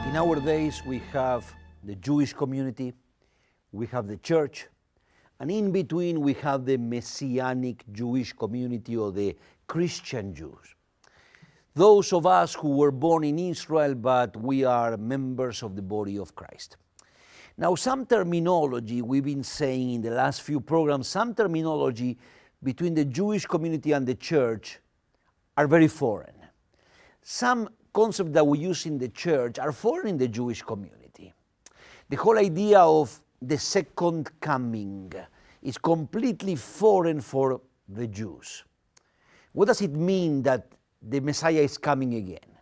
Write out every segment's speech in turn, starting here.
In our days, we have the Jewish community, we have the church, and in between we have the Messianic Jewish community or the Christian Jews. Those of us who were born in Israel, but we are members of the body of Christ. Now, some terminology we've been saying in the last few programs, some terminology between the Jewish community and the church are very foreign. Some concepts that we use in the church are foreign in the Jewish community. The whole idea of the second coming is completely foreign for the Jews. What does it mean that the Messiah is coming again?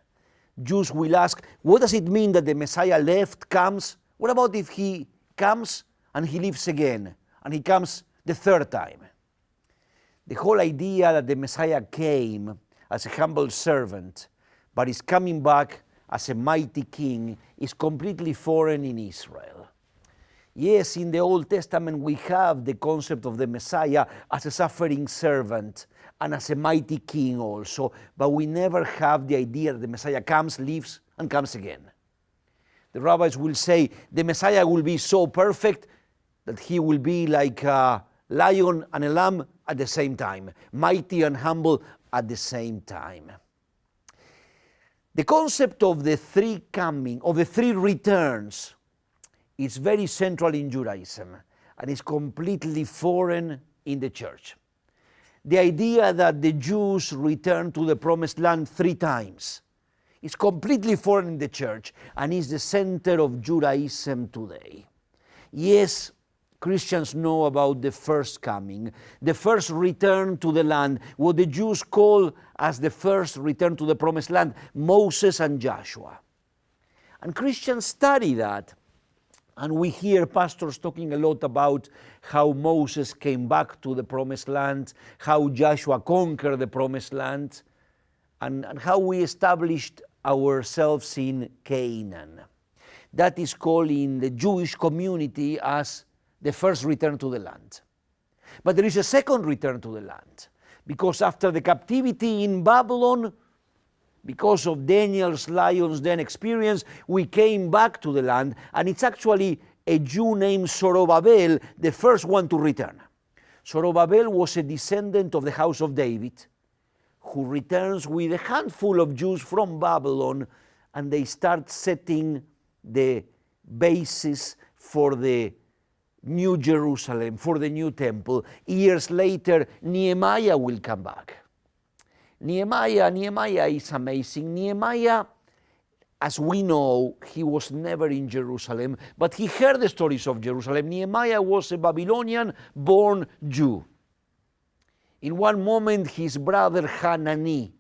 Jews will ask, what does it mean that the Messiah comes? What about if he comes and he lives again, and he comes the third time? The whole idea that the Messiah came as a humble servant, but is coming back as a mighty king, is completely foreign in Israel. Yes, in the Old Testament we have the concept of the Messiah as a suffering servant and as a mighty king also, but we never have the idea that the Messiah comes, lives, and comes again. The rabbis will say the Messiah will be so perfect that he will be like a lion and a lamb at the same time, mighty and humble at the same time. The concept of the three returns is very central in Judaism and is completely foreign in the church. The idea that the Jews return to the promised land 3 times is completely foreign in the church and is the center of Judaism today. Yes, Christians know about the first coming, the first return to the land, what the Jews call as the first return to the promised land, Moses and Joshua. And Christians study that. And we hear pastors talking a lot about how Moses came back to the promised land, how Joshua conquered the promised land, and how we established ourselves in Canaan. That is called in the Jewish community as the first return to the land. But there is a second return to the land, because after the captivity in Babylon, because of Daniel's lion's den experience, we came back to the land, and it's actually a Jew named Zorobabel, the first one to return. Zorobabel was a descendant of the house of David, who returns with a handful of Jews from Babylon, and they start setting the basis for the New Jerusalem, for the new temple. Years later, Nehemiah will come back. Nehemiah is amazing. Nehemiah, as we know, he was never in Jerusalem, but he heard the stories of Jerusalem. Nehemiah was a Babylonian-born Jew. In one moment, his brother Hanani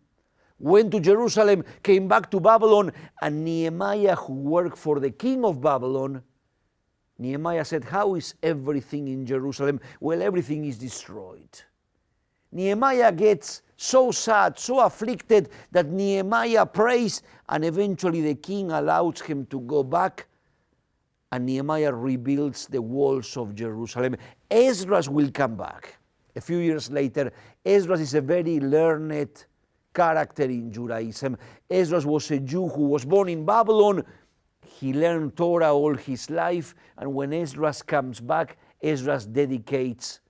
went to Jerusalem, came back to Babylon, and Nehemiah, who worked for the king of Babylon, Nehemiah said, how is everything in Jerusalem? Well, everything is destroyed. Nehemiah gets so sad, so afflicted, that Nehemiah prays, and eventually the king allows him to go back, and Nehemiah rebuilds the walls of Jerusalem. Esdras will come back. A few years later, Esdras is a very learned character in Judaism. Esdras was a Jew who was born in Babylon. He learned Torah all his life, and when Esdras comes back, Esdras dedicates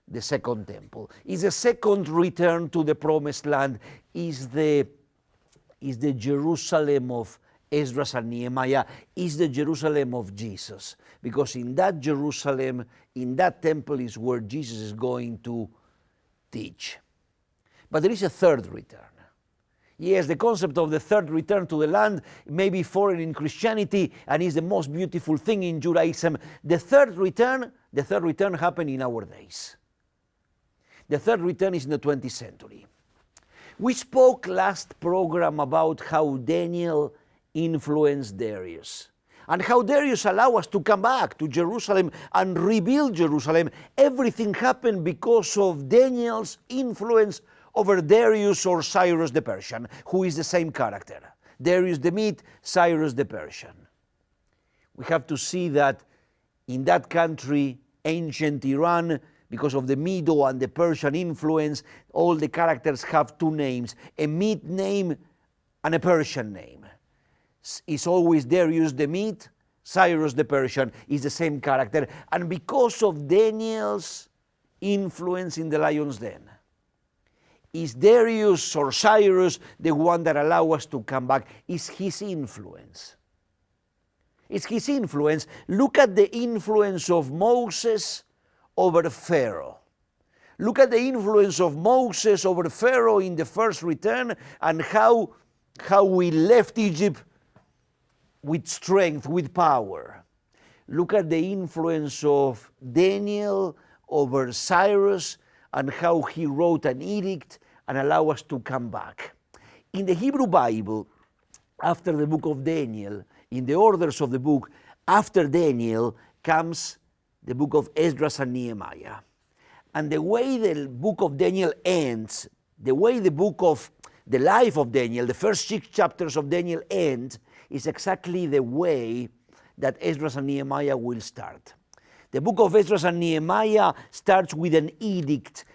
the second temple. It's a second return to the promised land, is the Jerusalem of Esdras and Nehemiah, is the Jerusalem of Jesus. Because in that Jerusalem, in that temple is where Jesus is going to teach. But there is a third return. Yes, the concept of the third return to the land may be foreign in Christianity and is the most beautiful thing in Judaism. The third return happened in our days. The third return is in the 20th century. We spoke last program about how Daniel influenced Darius, and how Darius allowed us to come back to Jerusalem and rebuild Jerusalem. Everything happened because of Daniel's influence over Darius or Cyrus the Persian, who is the same character. Darius the Mede, Cyrus the Persian. We have to see that in that country, ancient Iran, because of the Medo and the Persian influence, all the characters have 2 names, a Mede name and a Persian name. is always Darius the Mede, Cyrus the Persian is the same character. And because of Daniel's influence in the lion's den, is Darius or Cyrus the one that allows us to come back? Is his influence. It's his influence. Look at the influence of Moses over Pharaoh. Look at the influence of Moses over Pharaoh in the first return, and how we left Egypt with strength, with power. Look at the influence of Daniel over Cyrus and how he wrote an edict and allowed us to come back. In the Hebrew Bible, after the book of Daniel, in the orders of the book, after Daniel comes the book of Esdras and Nehemiah. And the way the book of Daniel ends, the way the book of the life of Daniel, the first 6 chapters of Daniel end, is exactly the way that Esdras and Nehemiah will start. The book of Esdras and Nehemiah starts with an edict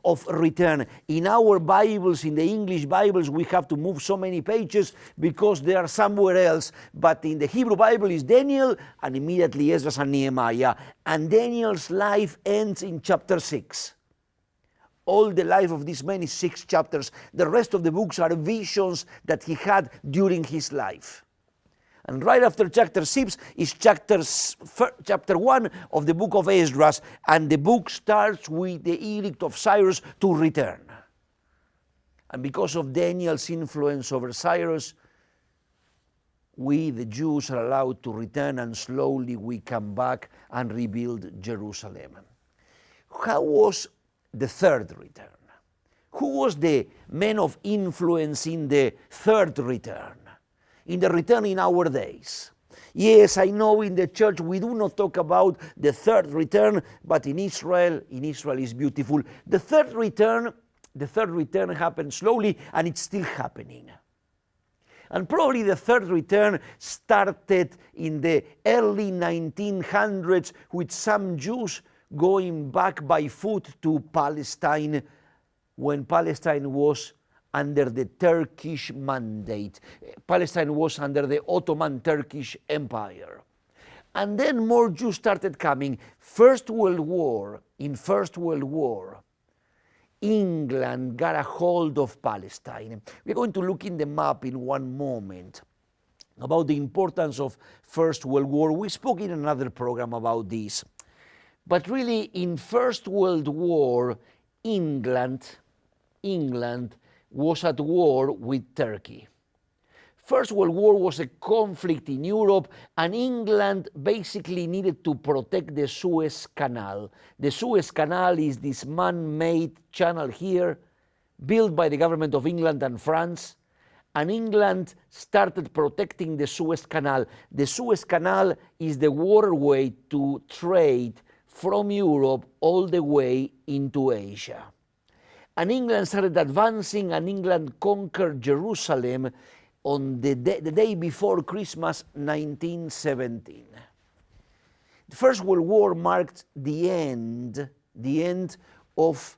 of return. In our Bibles, in the English Bibles, we have to move so many pages because they are somewhere else. But in the Hebrew Bible is Daniel and immediately Esdras and Nehemiah. And Daniel's life ends in chapter 6. All the life of these many 6 chapters. The rest of the books are visions that he had during his life. And right after chapter 6 is chapter 1 of the book of Esdras, and the book starts with the edict of Cyrus to return. And because of Daniel's influence over Cyrus, we, the Jews, are allowed to return, and slowly we come back and rebuild Jerusalem. How was the third return? Who was the man of influence in the third return? In the return in our days. Yes, I know in the church we do not talk about the third return, but in Israel is beautiful. The third return happened slowly, and it's still happening. And probably the third return started in the early 1900s with some Jews going back by foot to Palestine when Palestine was under the Turkish mandate. Palestine was under the Ottoman Turkish Empire. And then more Jews started coming. In First World War, England got a hold of Palestine. We're going to look in the map in one moment about the importance of First World War. We spoke in another program about this. But really, in First World War, England was at war with Turkey. First World War was a conflict in Europe, and England basically needed to protect the Suez Canal. The Suez Canal is this man-made channel here, built by the government of England and France, and England started protecting the Suez Canal. The Suez Canal is the waterway to trade from Europe all the way into Asia. And England started advancing, and England conquered Jerusalem on the day before Christmas, 1917. The First World War marked the end of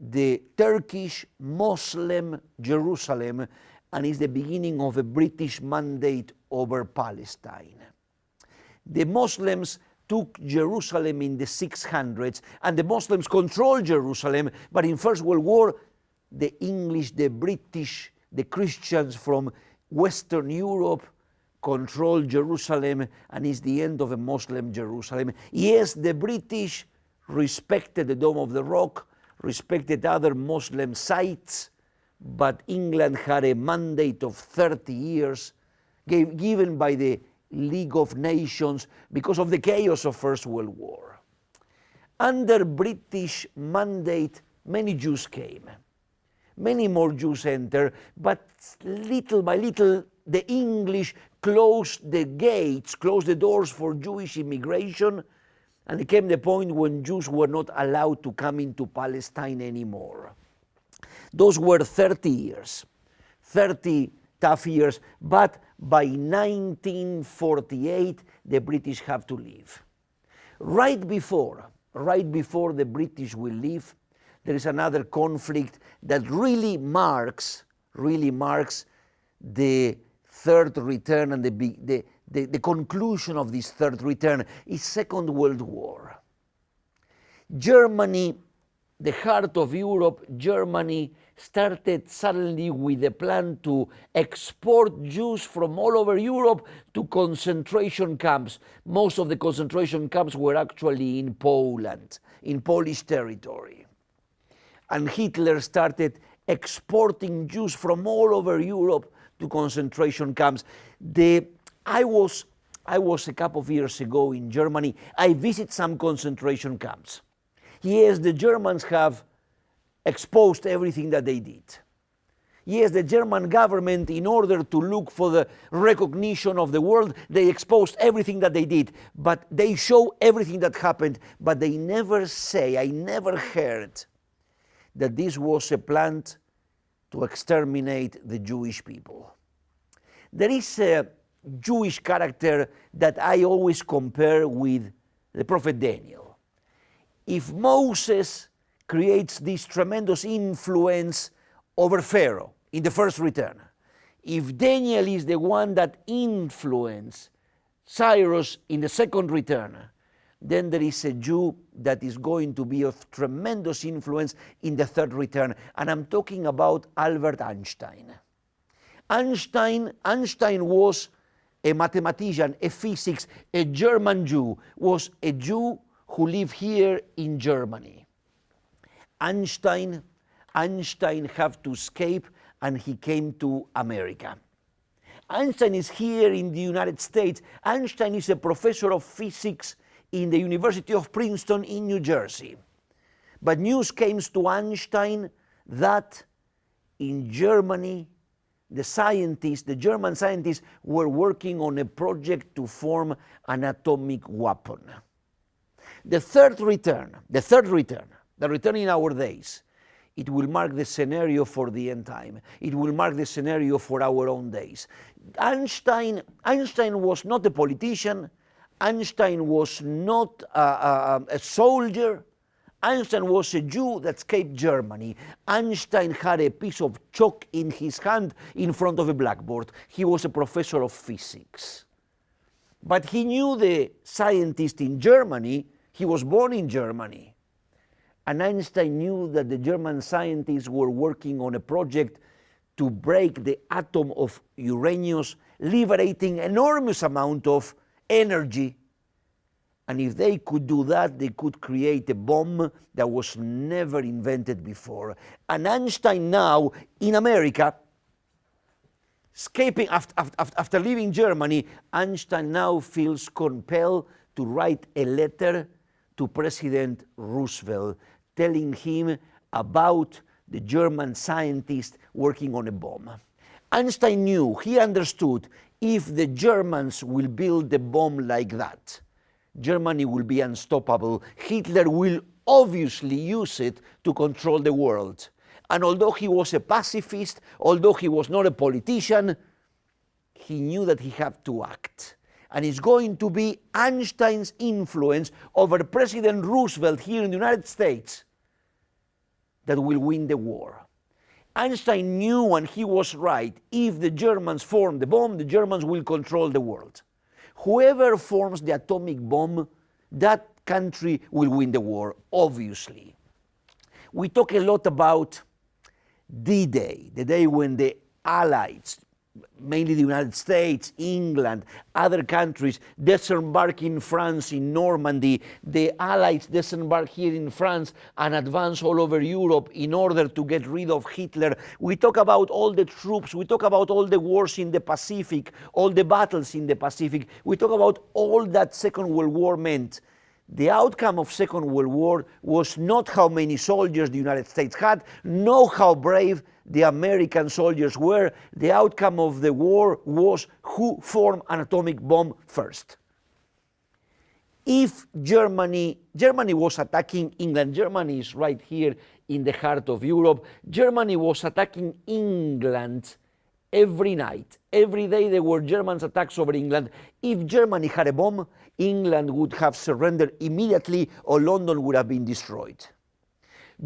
the Turkish Muslim Jerusalem, and is the beginning of a British mandate over Palestine. The Muslims took Jerusalem in the 600s, and the Muslims controlled Jerusalem, but in First World War, the English, the British, the Christians from Western Europe controlled Jerusalem, and it's the end of a Muslim Jerusalem. Yes, the British respected the Dome of the Rock, respected other Muslim sites, but England had a mandate of 30 years given by the League of Nations because of the chaos of First World War. Under British mandate, many Jews came. Many more Jews entered, but little by little, the English closed the gates, closed the doors for Jewish immigration, and it came the point when Jews were not allowed to come into Palestine anymore. Those were 30 years, 30 tough years, but by 1948, the British have to leave. Right before the British will leave, there is another conflict that really marks the third return and the conclusion of this third return is Second World War. Germany, the heart of Europe, Germany started suddenly with a plan to export Jews from all over Europe to concentration camps. Most of the concentration camps were actually in Poland, in Polish territory. And Hitler started exporting Jews from all over Europe to concentration camps. I was a couple of years ago in Germany. I visited some concentration camps. Yes, the Germans have exposed everything that they did. Yes, the German government, in order to look for the recognition of the world, they exposed everything that they did. But they show everything that happened, but they never say, I never heard that this was a plan to exterminate the Jewish people. There is a Jewish character that I always compare with the prophet Daniel. If Moses creates this tremendous influence over Pharaoh in the first return, if Daniel is the one that influenced Cyrus in the second return, then there is a Jew that is going to be of tremendous influence in the third return. And I'm talking about Albert Einstein. Einstein was a mathematician, a physicist, a German Jew, was a Jew who lived here in Germany. Einstein had to escape and he came to America. Einstein is here in the United States. Einstein is a professor of physics in the University of Princeton in New Jersey. But news came to Einstein that in Germany, the German scientists were working on a project to form an atomic weapon. The third return, the return in our days, it will mark the scenario for the end time. It will mark the scenario for our own days. Einstein was not a politician. Einstein was not a soldier. Einstein was a Jew that escaped Germany. Einstein had a piece of chalk in his hand in front of a blackboard. He was a professor of physics. But he knew the scientist in Germany. He was born in Germany. And Einstein knew that the German scientists were working on a project to break the atom of uranium, liberating enormous amount of energy. And if they could do that, they could create a bomb that was never invented before. And Einstein now, in America, escaping after leaving Germany, Einstein now feels compelled to write a letter to President Roosevelt, telling him about the German scientist working on a bomb. Einstein knew, he understood, if the Germans will build a bomb like that, Germany will be unstoppable. Hitler will obviously use it to control the world. And although he was a pacifist, although he was not a politician, he knew that he had to act. And it's going to be Einstein's influence over President Roosevelt here in the United States that will win the war. Einstein knew, and he was right, if the Germans form the bomb, the Germans will control the world. Whoever forms the atomic bomb, that country will win the war, obviously. We talk a lot about D-Day, the day when the Allies, mainly the United States, England, other countries, disembark in France, in Normandy. The Allies disembark here in France and advance all over Europe in order to get rid of Hitler. We talk about all the troops, we talk about all the wars in the Pacific, all the battles in the Pacific. We talk about all that Second World War meant. The outcome of Second World War was not how many soldiers the United States had, nor how brave the American soldiers were. The outcome of the war was who formed an atomic bomb first. If Germany was attacking England, Germany is right here in the heart of Europe, Germany was attacking England every night. Every day there were German attacks over England. If Germany had a bomb, England would have surrendered immediately or London would have been destroyed.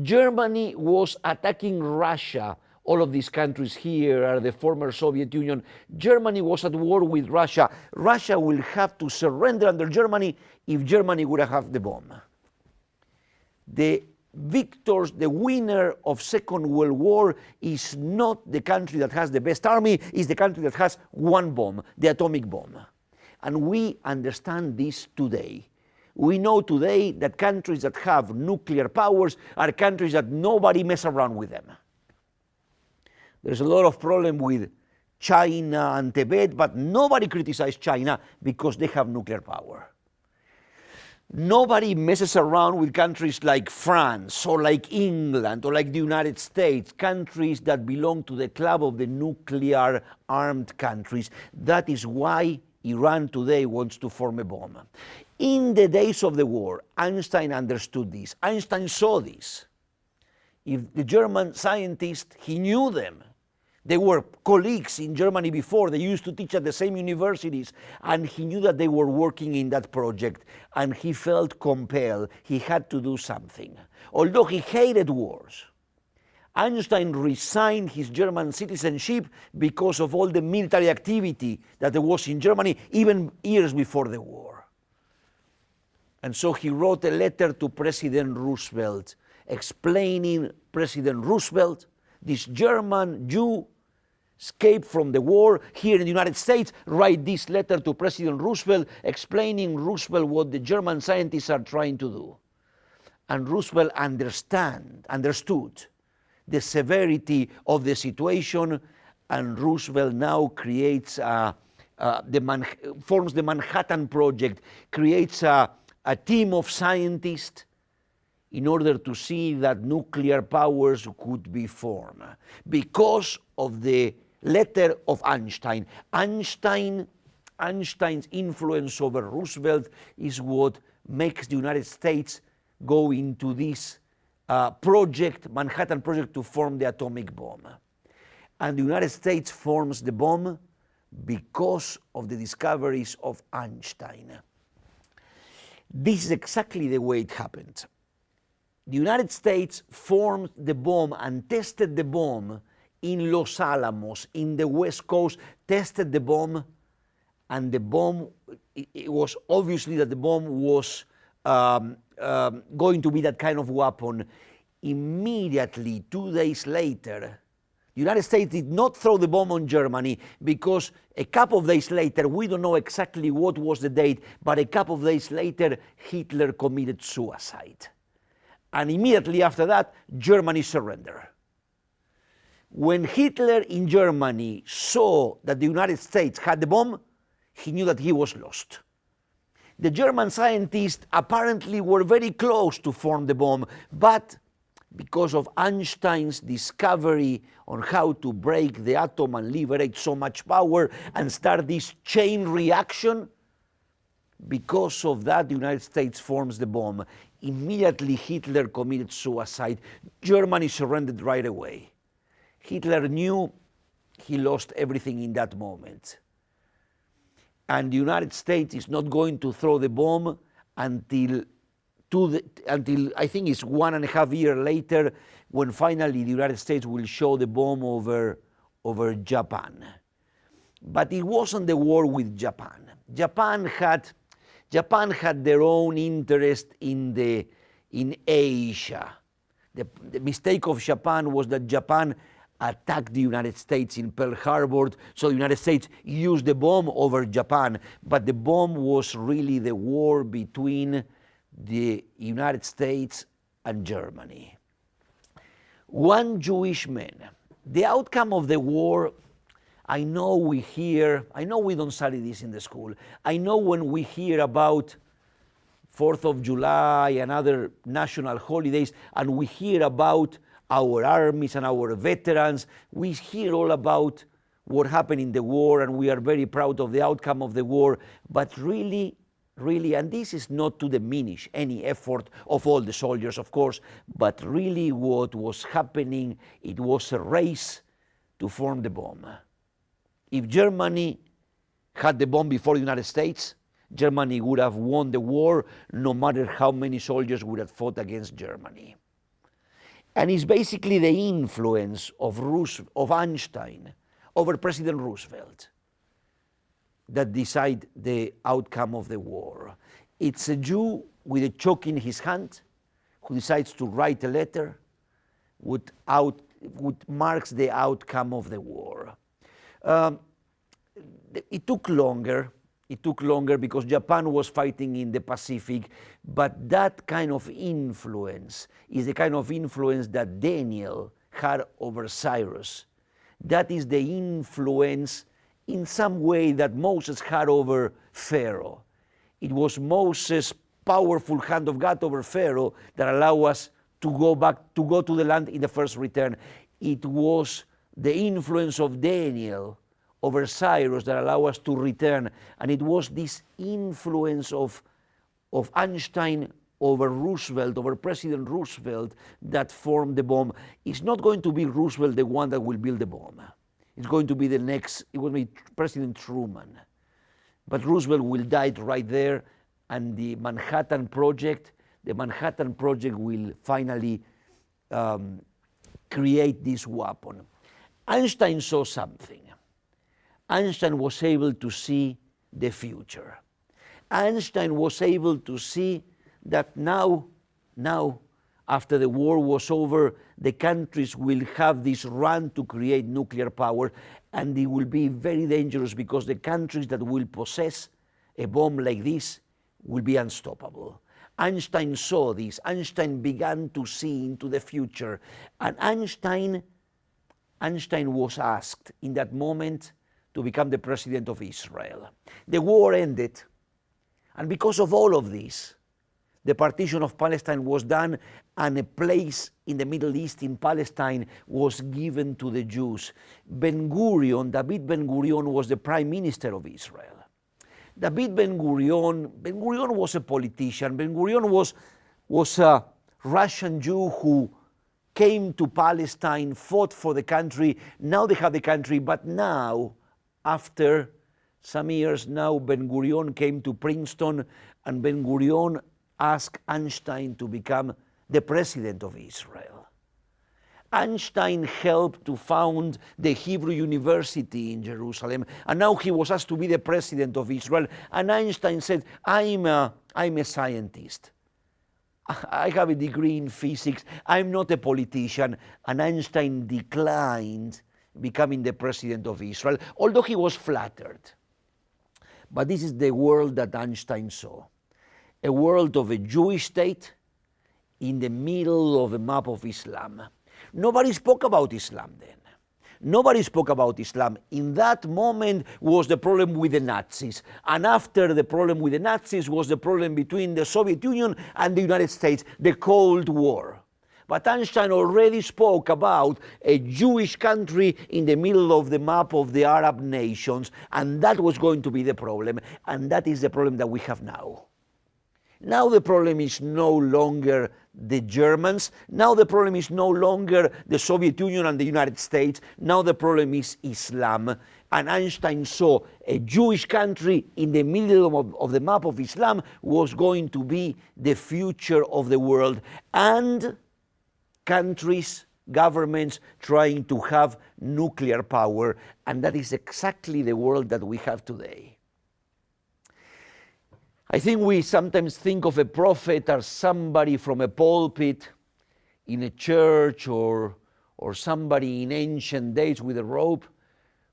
Germany was attacking Russia All of these countries here are the former Soviet Union. Germany was at war with Russia. Russia will have to surrender under Germany if Germany would have the bomb. The victors, the winner of Second World War is not the country that has the best army, it's the country that has one bomb, the atomic bomb. And we understand this today. We know today that countries that have nuclear powers are countries that nobody messes around with them. There's a lot of problem with China and Tibet, but nobody criticizes China because they have nuclear power. Nobody messes around with countries like France or like England or like the United States, countries that belong to the club of the nuclear armed countries. That is why Iran today wants to form a bomb. In the days of the war, Einstein understood this. Einstein saw this. If the German scientists, he knew them. They were colleagues in Germany before. They used to teach at the same universities. And he knew that they were working in that project. And he felt compelled. He had to do something. Although he hated wars, Einstein resigned his German citizenship because of all the military activity that there was in Germany, even years before the war. And so he wrote a letter to President Roosevelt, explaining President Roosevelt, this German Jew, escaped from the war here in the United States, write this letter to President Roosevelt, explaining Roosevelt what the German scientists are trying to do. And Roosevelt understood the severity of the situation, and Roosevelt now creates forms the Manhattan Project, creates a team of scientists in order to see that nuclear powers could be formed. Because of the letter of Einstein. Einstein's influence over Roosevelt is what makes the United States go into this project, Manhattan Project, to form the atomic bomb. And the United States forms the bomb because of the discoveries of Einstein. This is exactly the way it happened. The United States formed the bomb and tested the bomb in Los Alamos, in the West Coast, tested the bomb, and the bomb, it was obviously that the bomb was going to be that kind of weapon. Immediately, 2 days later, the United States did not throw the bomb on Germany because a couple of days later, we don't know exactly what was the date, but a couple of days later, Hitler committed suicide. And immediately after that, Germany surrendered. When Hitler in Germany saw that the United States had the bomb, he knew that he was lost. The German scientists apparently were very close to form the bomb, but because of Einstein's discovery on how to break the atom and liberate so much power and start this chain reaction, because of that, the United States forms the bomb. Immediately, Hitler committed suicide. Germany surrendered right away. Hitler knew he lost everything in that moment. And the United States is not going to throw the bomb until I think it's 1.5 years later, when finally the United States will show the bomb over Japan. But it wasn't the war with Japan. Japan had their own interest in Asia. The mistake of Japan was that Japan attacked the United States in Pearl Harbor, so the United States used the bomb over Japan, but the bomb was really the war between the United States and Germany. One Jewish man. The outcome of the war, I know we don't study this in the school. I know when we hear about 4th of July and other national holidays, and we hear about our armies and our veterans, we hear all about what happened in the war, and we are very proud of the outcome of the war. But really, and this is not to diminish any effort of all the soldiers, of course, but really what was happening, it was a race to form the bomb. If Germany had the bomb before the United States, Germany would have won the war, no matter how many soldiers would have fought against Germany. And it's basically the influence of Einstein over President Roosevelt that decide the outcome of the war. It's a Jew with a chalk in his hand who decides to write a letter which marks the outcome of the war. It took longer. It took longer because Japan was fighting in the Pacific, but that kind of influence is the kind of influence that Daniel had over Cyrus. That is the influence in some way that Moses had over Pharaoh. It was Moses' powerful hand of God over Pharaoh that allowed us to go to the land in the first return. It was the influence of Daniel over Cyrus that allowed us to return. And it was this influence of Einstein over Roosevelt, over President Roosevelt, that formed the bomb. It's not going to be Roosevelt the one that will build the bomb. It's going to be it will be President Truman. But Roosevelt will die right there, and the Manhattan Project will finally create this weapon. Einstein saw something. Einstein was able to see the future. Einstein was able to see that now, after the war was over, the countries will have this run to create nuclear power, and it will be very dangerous because the countries that will possess a bomb like this will be unstoppable. Einstein saw this. Einstein began to see into the future. And Einstein was asked in that moment to become the president of Israel. The war ended. And because of all of this, the partition of Palestine was done, and a place in the Middle East, in Palestine, was given to the Jews. David Ben-Gurion was the prime minister of Israel. David Ben-Gurion was a politician. Ben-Gurion was a Russian Jew who came to Palestine, fought for the country. Now they have the country, but now, after some years, now Ben-Gurion came to Princeton, and Ben-Gurion asked Einstein to become the president of Israel. Einstein helped to found the Hebrew University in Jerusalem, and now he was asked to be the president of Israel. And Einstein said, I'm a scientist. I have a degree in physics. I'm not a politician. And Einstein declined becoming the president of Israel, although he was flattered. But this is the world that Einstein saw. A world of a Jewish state in the middle of the map of Islam. Nobody spoke about Islam then. Nobody spoke about Islam. In that moment was the problem with the Nazis. And after the problem with the Nazis was the problem between the Soviet Union and the United States, the Cold War. But Einstein already spoke about a Jewish country in the middle of the map of the Arab nations, and that was going to be the problem. And that is the problem that we have now. Now the problem is no longer the Germans. Now the problem is no longer the Soviet Union and the United States. Now the problem is Islam. And Einstein saw a Jewish country in the middle of the map of Islam was going to be the future of the world. And countries, governments trying to have nuclear power. And that is exactly the world that we have today. I think we sometimes think of a prophet as somebody from a pulpit in a church or somebody in ancient days with a rope.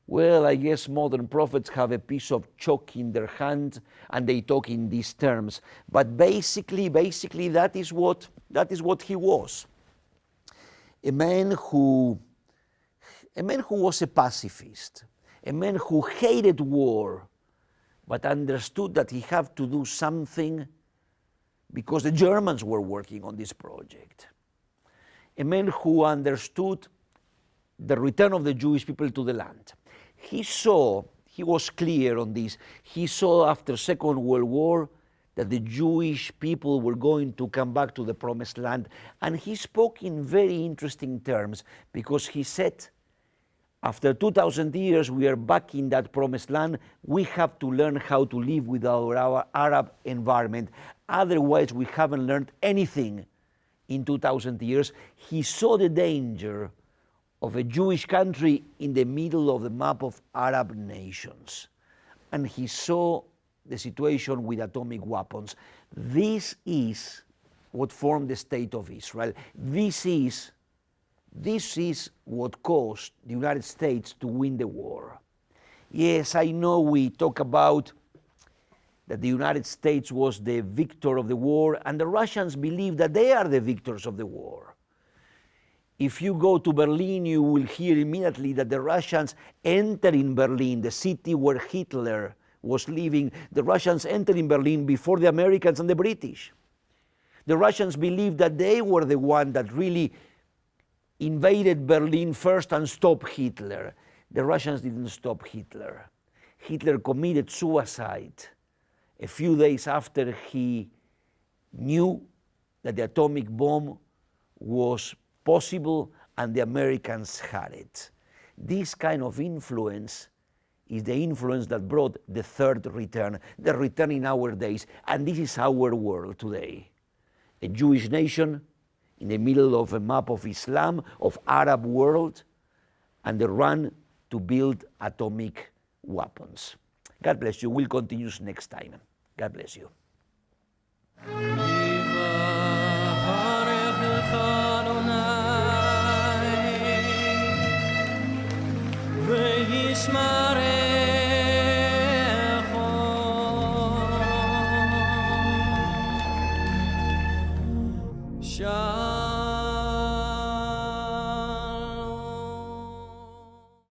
Well, I guess modern prophets have a piece of chalk in their hand and they talk in these terms. But basically that is what he was. A man who was a pacifist, a man who hated war, but understood that he had to do something because the Germans were working on this project. A man who understood the return of the Jewish people to the land. He was clear on this. He saw after Second World War that the Jewish people were going to come back to the Promised Land. And he spoke in very interesting terms because he said, after 2,000 years, we are back in that Promised Land. We have to learn how to live with our Arab environment. Otherwise, we haven't learned anything in 2000 years, he saw the danger of a Jewish country in the middle of the map of Arab nations. And he saw the situation with atomic weapons. This is what formed the state of Israel. This is what caused the United States to win the war. Yes, I know we talk about that the United States was the victor of the war, and the Russians believe that they are the victors of the war. If you go to Berlin, you will hear immediately that the Russians enter in Berlin, the city where Hitler was living. The Russians entered in Berlin before the Americans and the British. The Russians believed that they were the one that really invaded Berlin first and stopped Hitler. The Russians didn't stop Hitler. Hitler committed suicide a few days after he knew that the atomic bomb was possible and the Americans had it. This kind of influence is the influence that brought the third return, the return in our days, and this is our world today. A Jewish nation in the middle of a map of Islam, of Arab world, and the run to build atomic weapons. God bless you. We'll continue next time. God bless you. Smart